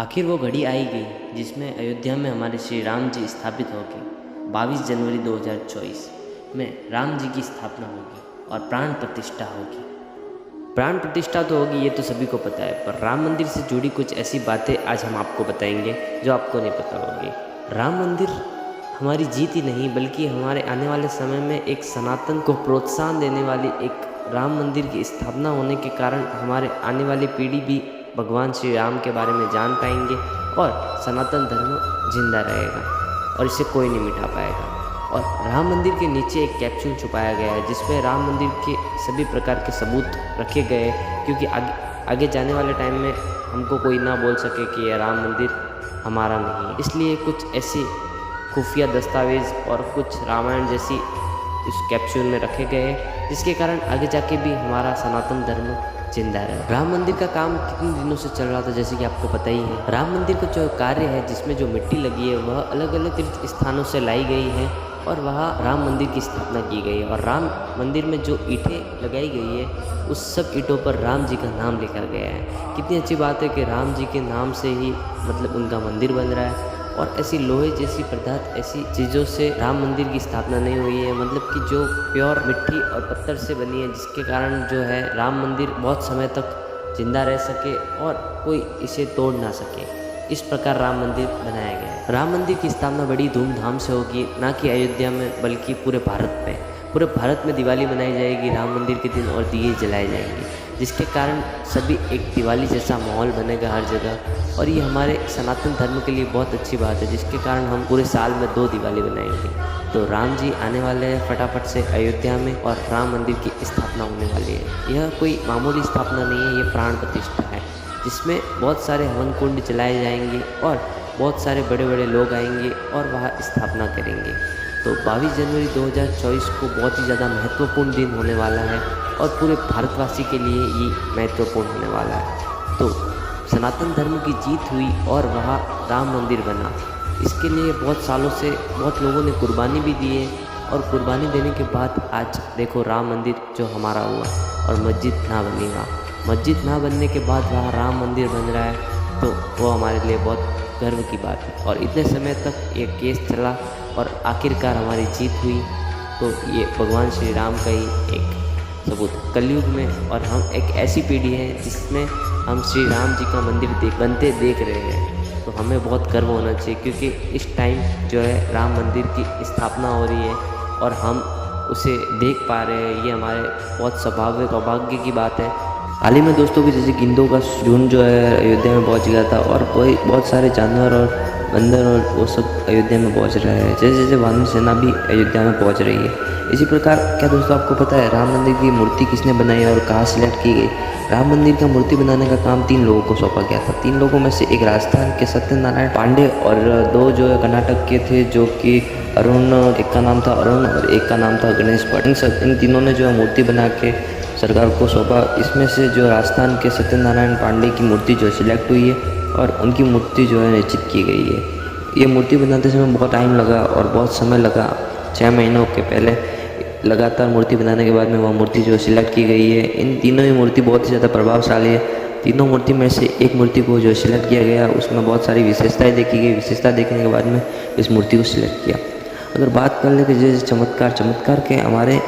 आखिर वो घड़ी आई गई जिसमें अयोध्या में हमारे श्री राम जी स्थापित होंगे। 22 जनवरी 2024 में राम जी की स्थापना होगी और प्राण प्रतिष्ठा होगी। प्राण प्रतिष्ठा तो होगी, ये तो सभी को पता है, पर राम मंदिर से जुड़ी कुछ ऐसी बातें आज हम आपको बताएंगे जो आपको नहीं पता होगी। राम मंदिर हमारी जीत ही नहीं बल्कि हमारे आने वाले समय में एक सनातन को प्रोत्साहन देने वाली एक राम मंदिर की स्थापना होने के कारण हमारे आने वाली पीढ़ी भी भगवान श्री राम के बारे में जान पाएंगे और सनातन धर्म जिंदा रहेगा और इसे कोई नहीं मिटा पाएगा। और राम मंदिर के नीचे एक कैप्सूल छुपाया गया है जिसमें राम मंदिर के सभी प्रकार के सबूत रखे गए हैं, क्योंकि आगे जाने वाले टाइम में हमको कोई ना बोल सके कि यह राम मंदिर हमारा नहीं है। इसलिए कुछ ऐसी खुफिया दस्तावेज और कुछ रामायण जैसी इस कैप्सूल में रखे गए हैं जिसके कारण आगे जाके भी हमारा सनातन धर्म जिंदा रहे। राम मंदिर का काम कितने दिनों से चल रहा था, जैसे कि आपको पता ही है। राम मंदिर का जो कार्य है, जिसमें जो मिट्टी लगी है वह अलग अलग तीर्थ स्थानों से लाई गई है और वहाँ राम मंदिर की स्थापना की गई है। और राम मंदिर में जो ईंटें लगाई गई है उस सब ईंटों पर राम जी का नाम लिखा गया है। कितनी अच्छी बात है कि राम जी के नाम से ही मतलब उनका मंदिर बन रहा है। और ऐसी लोहे जैसी पदार्थ, ऐसी चीज़ों से राम मंदिर की स्थापना नहीं हुई है, मतलब कि जो प्योर मिट्टी और पत्थर से बनी है, जिसके कारण जो है राम मंदिर बहुत समय तक जिंदा रह सके और कोई इसे तोड़ ना सके। इस प्रकार राम मंदिर बनाया गया है। राम मंदिर की स्थापना बड़ी धूमधाम से होगी, ना कि अयोध्या में बल्कि पूरे भारत में। पूरे भारत में दिवाली मनाई जाएगी राम मंदिर के दिन और दिए जलाए जाएंगे, जिसके कारण सभी एक दिवाली जैसा माहौल बनेगा हर जगह। और ये हमारे सनातन धर्म के लिए बहुत अच्छी बात है, जिसके कारण हम पूरे साल में 2 दिवाली बनाएंगे। तो राम जी आने वाले हैं फटाफट से अयोध्या में और राम मंदिर की स्थापना होने वाली है। यह कोई मामूली स्थापना नहीं है, ये प्राण प्रतिष्ठा है जिसमें बहुत सारे हवन कुंड जलाए जाएंगे और बहुत सारे बड़े बड़े लोग आएंगे और वहाँ स्थापना करेंगे। तो 22 जनवरी 2024 को बहुत ही ज़्यादा महत्वपूर्ण दिन होने वाला है और पूरे भारतवासी के लिए ये महत्वपूर्ण होने वाला है। तो सनातन धर्म की जीत हुई और वहाँ राम मंदिर बना। इसके लिए बहुत सालों से बहुत लोगों ने कुर्बानी भी दी है और कुर्बानी देने के बाद आज देखो राम मंदिर जो हमारा हुआ और मस्जिद ना बनी वहाँ। मस्जिद ना बनने के बाद वहाँ राम मंदिर बन रहा है, तो वो हमारे लिए बहुत गर्व की बात है। और इतने समय तक ये केस चला और आखिरकार हमारी जीत हुई, तो ये भगवान श्री राम का ही एक सबूत कलयुग में। और हम एक ऐसी पीढ़ी है जिसमें हम श्री राम जी का मंदिर बनते देख रहे हैं, तो हमें बहुत गर्व होना चाहिए, क्योंकि इस टाइम जो है राम मंदिर की स्थापना हो रही है और हम उसे देख पा रहे हैं। ये हमारे बहुत सौभाग्य की बात है। हाल ही में दोस्तों की जैसे गिद्धों का झुंड जो है अयोध्या में पहुंच गया था और कोई बहुत सारे जानवर और बंदर और वो सब अयोध्या में पहुंच रहे हैं, जैसे जैसे वानर सेना भी अयोध्या में पहुंच रही है। इसी प्रकार क्या दोस्तों आपको पता है राम मंदिर की मूर्ति किसने बनाई और कहाँ सिलेक्ट की गई? राम मंदिर का मूर्ति बनाने का काम 3 लोगों को सौंपा गया था। 3 लोगों में से एक राजस्थान के सत्यनारायण पांडे और 2 जो है कर्नाटक के थे, जो कि अरुण, एक का नाम था अरुण और एक का नाम था गणेश भट्ट। इन तीनों ने जो है मूर्ति बना के सरकार को सौंपा। इसमें से जो राजस्थान के सत्यनारायण पांडे की मूर्ति जो सिलेक्ट हुई है और उनकी मूर्ति जो है निश्चित की गई है। ये मूर्ति बनाते समय बहुत टाइम लगा और बहुत समय लगा। 6 महीनों के पहले लगातार मूर्ति बनाने के बाद में वह मूर्ति जो सिलेक्ट की गई है। इन तीनों ही मूर्ति बहुत ही ज़्यादा प्रभावशाली है। तीनों मूर्ति में से एक मूर्ति को जो सिलेक्ट किया गया उसमें बहुत सारी विशेषताएँ देखी गई। विशेषता देखने के बाद में इस मूर्ति को सिलेक्ट किया। अगर बात कर ले कि जैसे चमत्कार के हमारे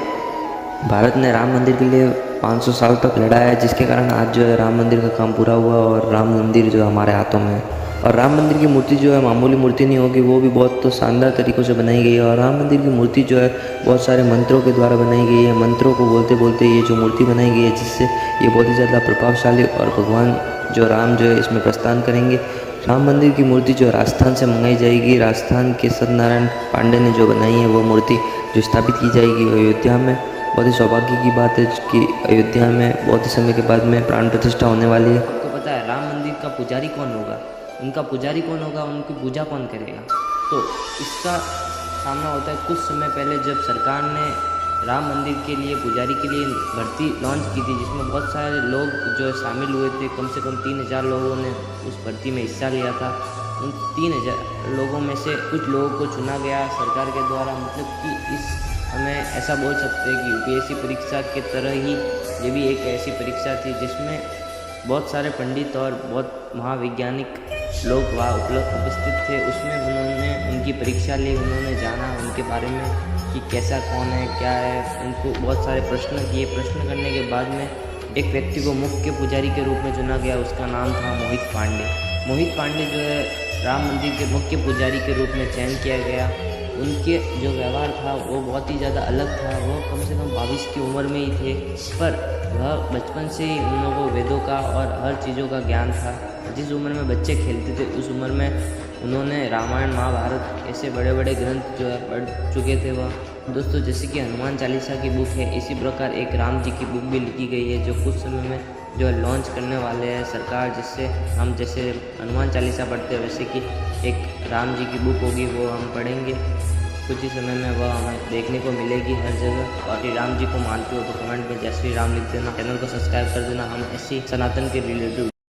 भारत ने राम मंदिर के लिए 500 साल तक लड़ा है, जिसके कारण आज जो है राम मंदिर का काम पूरा हुआ और राम मंदिर जो हमारे हाथों में है। और राम मंदिर की मूर्ति जो है मामूली मूर्ति नहीं होगी, वो भी बहुत तो शानदार तरीक़ों से बनाई गई है। और राम मंदिर की मूर्ति जो है बहुत सारे मंत्रों के द्वारा बनाई गई है। मंत्रों को बोलते बोलते ये जो मूर्ति बनाई गई है, जिससे ये बहुत ही ज़्यादा प्रभावशाली और भगवान जो राम जो है इसमें प्रस्थान करेंगे। राम मंदिर की मूर्ति जो राजस्थान से मंगाई जाएगी। राजस्थान के सत्यनारायण पांडे ने जो बनाई है वो मूर्ति जो स्थापित की जाएगी अयोध्या में। बहुत ही सौभाग्य की बात है कि अयोध्या में बहुत ही समय के बाद में प्राण प्रतिष्ठा होने वाली है। आपको पता है राम मंदिर का पुजारी कौन होगा, उनका पुजारी कौन होगा, उनकी पूजा कौन करेगा? तो इसका सामना होता है कुछ समय पहले जब सरकार ने राम मंदिर के लिए पुजारी के लिए भर्ती लॉन्च की थी, जिसमें बहुत सारे लोग जो शामिल हुए थे। कम से कम 3000 लोगों ने उस भर्ती में हिस्सा लिया था। उन 3000 लोगों में से कुछ लोगों को चुना गया सरकार के द्वारा। मतलब कि इस हमें ऐसा बोल सकते हैं कि यूपीएससी परीक्षा के तरह ही ये भी एक ऐसी परीक्षा थी जिसमें बहुत सारे पंडित और बहुत महावैज्ञानिक लोग वहाँ उपस्थित थे, उसमें उन्होंने उनकी परीक्षा ली, उन्होंने जाना उनके बारे में कि कैसा कौन है क्या है, उनको बहुत सारे प्रश्न किए। प्रश्न करने के बाद में एक व्यक्ति को मुख्य पुजारी के रूप में चुना गया, उसका नाम था मोहित पांडे। मोहित पांडे जो है राम मंदिर के मुख्य पुजारी के रूप में चयन किया गया। उनके जो व्यवहार था वो बहुत ही ज़्यादा अलग था। वो कम से कम 22 की उम्र में ही थे, पर वह बचपन से ही उन लोगों को वेदों का और हर चीज़ों का ज्ञान था। जिस उम्र में बच्चे खेलते थे उस उम्र में उन्होंने रामायण महाभारत ऐसे बड़े बड़े ग्रंथ जो है पढ़ चुके थे वह। दोस्तों, जैसे कि हनुमान चालीसा की बुक है, इसी प्रकार एक राम जी की बुक भी लिखी गई है जो कुछ समय में जो है लॉन्च करने वाले हैं सरकार, जिससे हम जैसे हनुमान चालीसा पढ़ते हैं वैसे कि एक राम जी की बुक होगी, वो हम पढ़ेंगे कुछ ही समय में, वह हमें देखने को मिलेगी हर जगह। और श्री राम जी को मानते हो तो कमेंट में जय श्री राम लिख देना, चैनल को सब्सक्राइब कर देना। हम ऐसी सनातन के रिलेटेड